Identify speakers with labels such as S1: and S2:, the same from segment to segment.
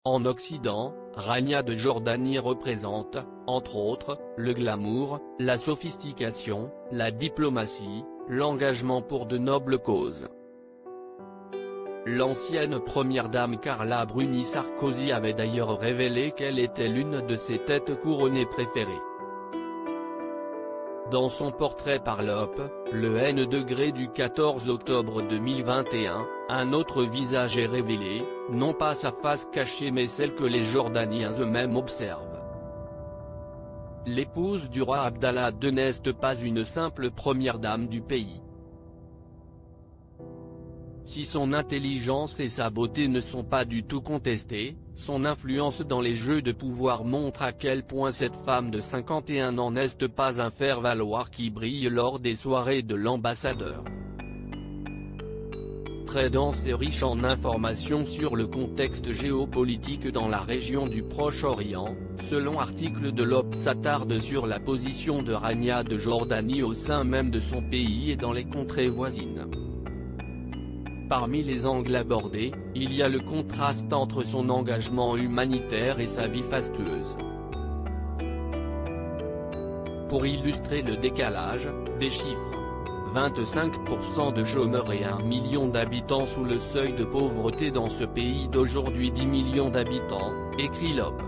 S1: En Occident, Rania de Jordanie représente, entre autres, le glamour, la sophistication, la diplomatie, l'engagement pour de nobles causes. L'ancienne première dame Carla Bruni Sarkozy avait d'ailleurs révélé qu'elle était l'une de ses têtes couronnées préférées. Dans son portrait par l'Op, le N degré du 14 octobre 2021, un autre visage est révélé, non pas sa face cachée mais celle que les Jordaniens eux-mêmes observent. L'épouse du roi Abdallah II n'est pas une simple première dame du pays. Si son intelligence et sa beauté ne sont pas du tout contestées, son influence dans les jeux de pouvoir montre à quel point cette femme de 51 ans n'est pas un faire-valoir qui brille lors des soirées de l'ambassadeur. Très dense et riche en informations sur le contexte géopolitique dans la région du Proche-Orient, selon article de l'Op s'attarde sur la position de Rania de Jordanie au sein même de son pays et dans les contrées voisines. Parmi les angles abordés, il y a le contraste entre son engagement humanitaire et sa vie fastueuse. Pour illustrer le décalage, des chiffres. 25% de chômeurs et 1 million d'habitants sous le seuil de pauvreté dans ce pays d'aujourd'hui 10 millions d'habitants, écrit l'Op.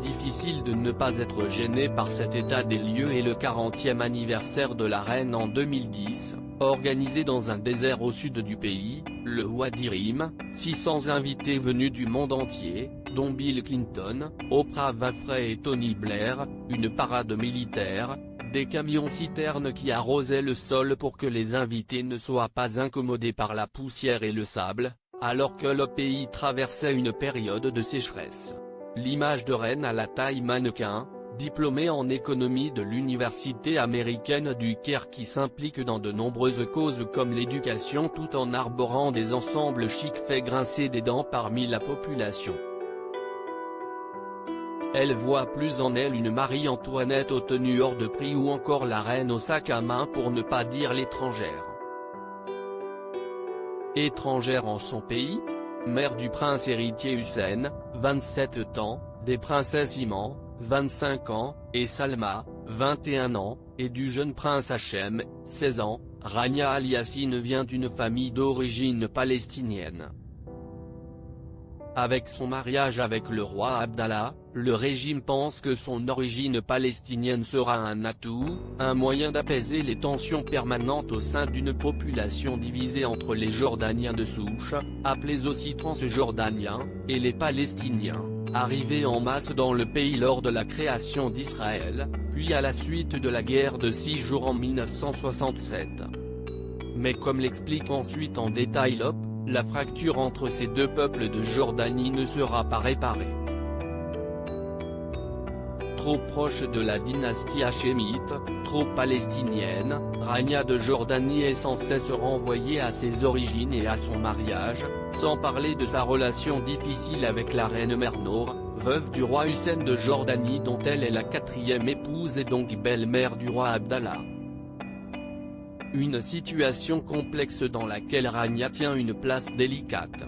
S1: Difficile de ne pas être gêné par cet état des lieux et le 40e anniversaire de la reine en 2010. Organisé dans un désert au sud du pays, le Wadi Rim, 600 invités venus du monde entier, dont Bill Clinton, Oprah Winfrey et Tony Blair, une parade militaire, des camions-citernes qui arrosaient le sol pour que les invités ne soient pas incommodés par la poussière et le sable, alors que le pays traversait une période de sécheresse. L'image de reine à la taille mannequin, diplômée en économie de l'université américaine du Caire qui s'implique dans de nombreuses causes comme l'éducation tout en arborant des ensembles chics fait grincer des dents parmi la population. Elle voit plus en elle une Marie-Antoinette aux tenues hors de prix ou encore la reine au sac à main pour ne pas dire l'étrangère. Étrangère en son pays? Mère du prince héritier Hussein, 27 ans, des princesses Iman, 25 ans, et Salma, 21 ans, et du jeune prince Hachem, 16 ans, Rania Al Yassine vient d'une famille d'origine palestinienne. Avec son mariage avec le roi Abdallah, le régime pense que son origine palestinienne sera un atout, un moyen d'apaiser les tensions permanentes au sein d'une population divisée entre les Jordaniens de souche, appelés aussi Transjordaniens, et les Palestiniens, arrivés en masse dans le pays lors de la création d'Israël, puis à la suite de la guerre de 6 jours en 1967. Mais comme l'explique ensuite en détail l'Op, la fracture entre ces deux peuples de Jordanie ne sera pas réparée. Trop proche de la dynastie hachémite, trop palestinienne, Rania de Jordanie est sans cesse renvoyée à ses origines et à son mariage, sans parler de sa relation difficile avec la reine Mère Nour, veuve du roi Hussein de Jordanie dont elle est la 4e épouse et donc belle-mère du roi Abdallah. Une situation complexe dans laquelle Rania tient une place délicate.